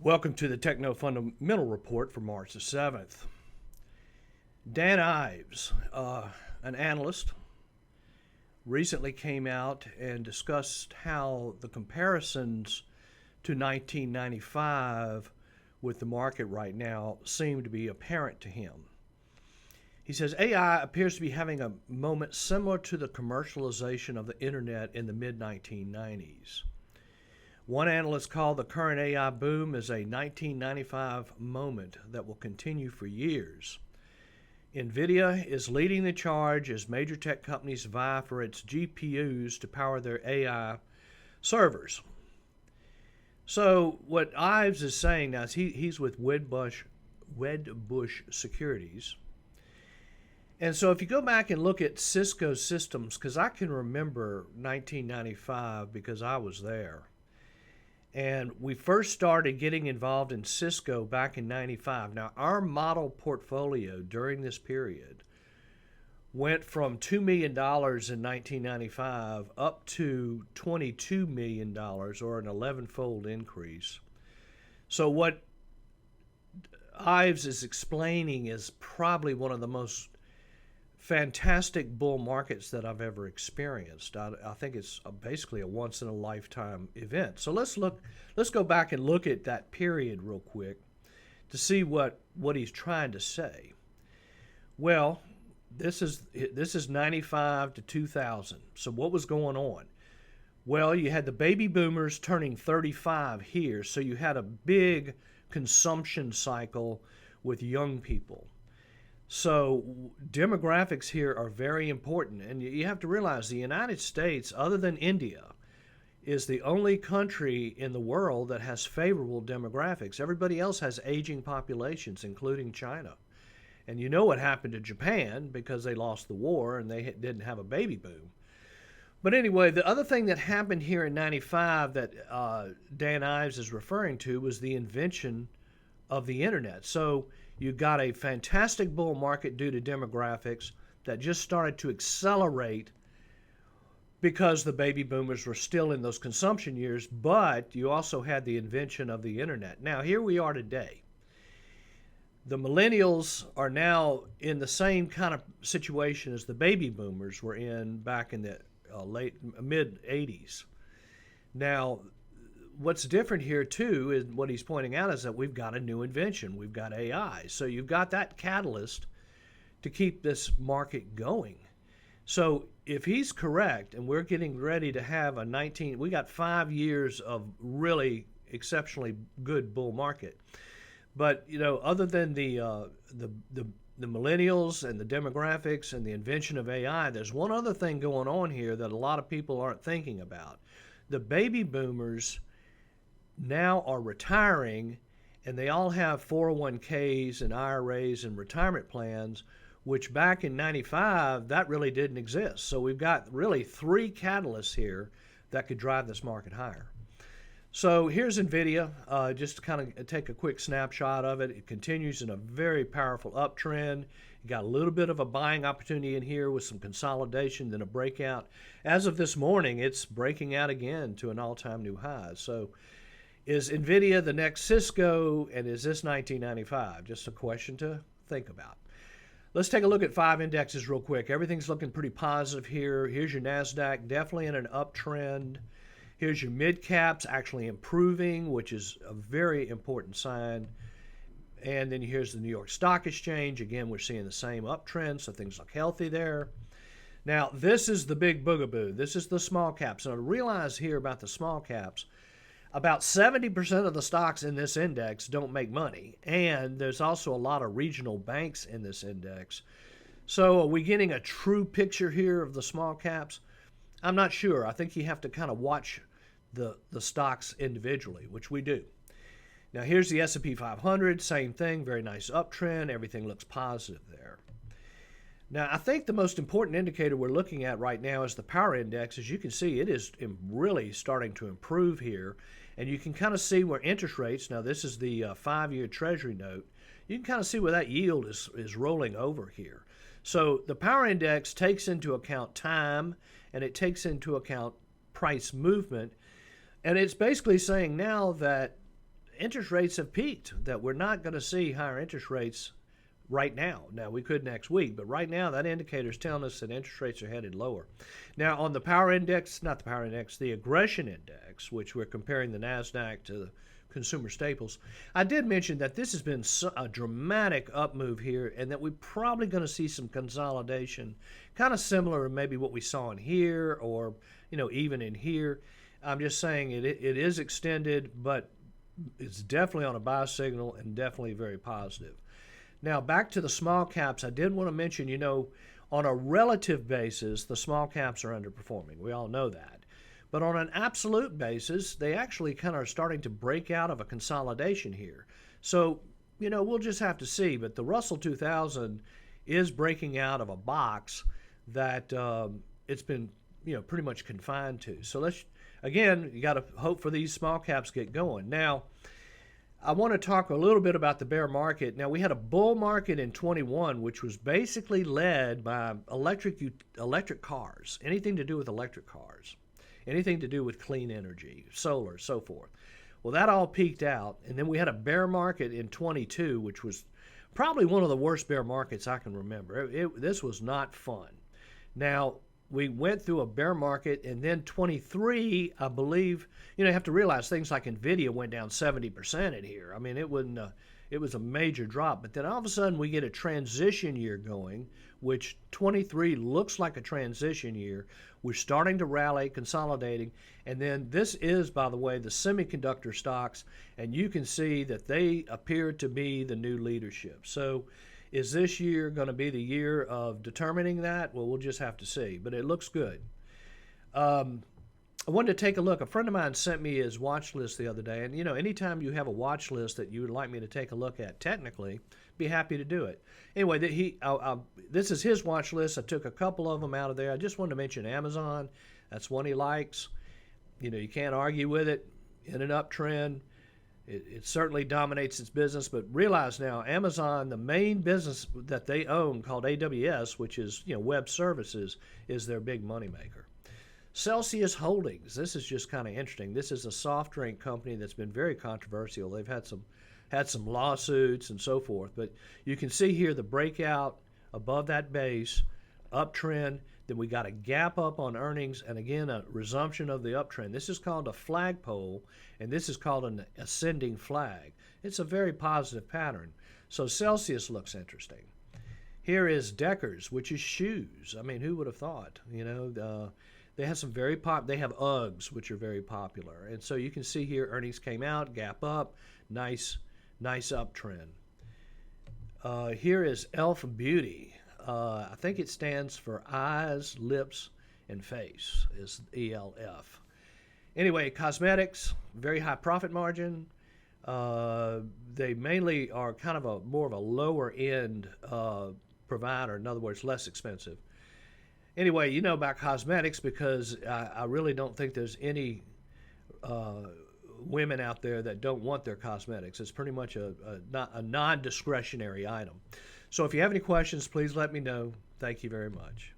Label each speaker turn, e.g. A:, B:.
A: Welcome to the Techno Fundamental Report for March the 7th. Dan Ives, an analyst, recently came out and discussed how the comparisons to 1995 with the market right now seem to be apparent to him. He says AI appears to be having a moment similar to the commercialization of the internet in the mid-1990s. One analyst called the current AI boom as a 1995 moment that will continue for years. NVIDIA is leading the charge as major tech companies vie for its GPUs to power their AI servers. So what Ives is saying now is he's with Wedbush Securities. And so if you go back and look at Cisco systems, because I can remember 1995 because I was there. And we first started getting involved in Cisco back in 95. Now, our model portfolio during this period went from $2 million in 1995 up to $22 million, or an 11-fold increase. So what Ives is explaining is probably one of the most fantastic bull markets that I've ever experienced. I think it's basically a once-in-a-lifetime event. So let's go back and look at that period real quick to see what he's trying to say. Well, this is 95 to 2000. So what was going on? Well, you had the baby boomers turning 35 here, so you had a big consumption cycle with young people. So demographics here are very important, and you have to realize the United States, other than India, is the only country in the world that has favorable demographics. Everybody else has aging populations, including China. And you know what happened to Japan because they lost the war and they didn't have a baby boom. But anyway, the other thing that happened here in 95 that Dan Ives is referring to was the invention of the internet. So you got a fantastic bull market due to demographics that just started to accelerate because the baby boomers were still in those consumption years, but you also had the invention of the internet. Now, here we are today. The millennials are now in the same kind of situation as the baby boomers were in back in the mid-80s. Now, what's different here, too, is what he's pointing out is that we've got a new invention. We've got AI. So you've got that catalyst to keep this market going. So if he's correct, and we're getting ready to have we got 5 years of really exceptionally good bull market. But, you know, other than the millennials and the demographics and the invention of AI, there's one other thing going on here that a lot of people aren't thinking about. The baby boomers now are retiring, and they all have 401ks and IRAs and retirement plans, which back in 95, that really didn't exist. So we've got really three catalysts here that could drive this market higher. So here's NVIDIA, just to kind of take a quick snapshot of it. It continues in a very powerful uptrend. You got a little bit of a buying opportunity in here with some consolidation, then a breakout. As of this morning, it's breaking out again to an all-time new high. So is NVIDIA the next Cisco, and is this 1995? Just a question to think about. Let's take a look at 5 indexes real quick. Everything's looking pretty positive here. Here's your NASDAQ, definitely in an uptrend. Here's your mid caps actually improving, which is a very important sign. And then here's the New York Stock Exchange. Again, we're seeing the same uptrend, so things look healthy there. Now, this is the big boogaboo. This is the small caps. Now, realize here about the small caps, about 70% of the stocks in this index don't make money. And there's also a lot of regional banks in this index. So are we getting a true picture here of the small caps? I'm not sure. I think you have to kind of watch the stocks individually, which we do. Now here's the S&P 500, same thing, very nice uptrend. Everything looks positive there. Now, I think the most important indicator we're looking at right now is the power index. As you can see, it is really starting to improve here. And you can kind of see where interest rates, now this is the 5-year Treasury note, you can kind of see where that yield is rolling over here. So the power index takes into account time, and it takes into account price movement. And it's basically saying now that interest rates have peaked, that we're not going to see higher interest rates right now. Now, we could next week, but right now that indicator is telling us that interest rates are headed lower. Now, on the power index, not the power index, the aggression index, which we're comparing the NASDAQ to the consumer staples, I did mention that this has been a dramatic up move here, and that we're probably going to see some consolidation, kind of similar to maybe what we saw in here, or even in here. I'm just saying it is extended, but it's definitely on a buy signal and definitely very positive. Now, back to the small caps, I did want to mention, on a relative basis, the small caps are underperforming. We all know that. But on an absolute basis, they actually kind of are starting to break out of a consolidation here. So, we'll just have to see. But the Russell 2000 is breaking out of a box that it's been, pretty much confined to. So again, you got to hope for these small caps get going. Now, I want to talk a little bit about the bear market. Now, we had a bull market in 21, which was basically led by electric cars, anything to do with electric cars, anything to do with clean energy, solar, so forth. Well, that all peaked out, and then we had a bear market in 22, which was probably one of the worst bear markets I can remember. This was not fun. Now, we went through a bear market, and then 23, I believe, you have to realize things like NVIDIA went down 70% in here. I mean, it was a major drop. But then all of a sudden we get a transition year going, which 23 looks like a transition year. We're starting to rally, consolidating. And then this is, by the way, the semiconductor stocks, and you can see that they appear to be the new leadership. So is this year going to be the year of determining that? Well, we'll just have to see, but it looks good. I wanted to take a look. A friend of mine sent me his watch list the other day, and anytime you have a watch list that you would like me to take a look at technically, be happy to do it. Anyway, this is his watch list. I took a couple of them out of there. I just wanted to mention Amazon. That's one he likes. You can't argue with it. In an uptrend, it certainly dominates its business, but realize now, Amazon, the main business that they own, called AWS, which is web services, is their big moneymaker. Celsius Holdings, this is just kind of interesting. This is a soft drink company that's been very controversial. They've had some lawsuits and so forth, but you can see here the breakout above that base, uptrend. Then we got a gap up on earnings, and again a resumption of the uptrend. This is called a flagpole, and this is called an ascending flag. It's a very positive pattern. So Celsius looks interesting. Here is Deckers, which is shoes. I mean, who would have thought? They have some they have Uggs, which are very popular. And so you can see here earnings came out, gap up, nice uptrend. Here is Elf Beauty. I think it stands for eyes, lips, and face, is ELF. Anyway, cosmetics, very high profit margin. They mainly are kind of more of a lower end provider, in other words, less expensive. Anyway, about cosmetics because I really don't think there's any women out there that don't want their cosmetics. It's pretty much a non-discretionary item. So if you have any questions, please let me know. Thank you very much.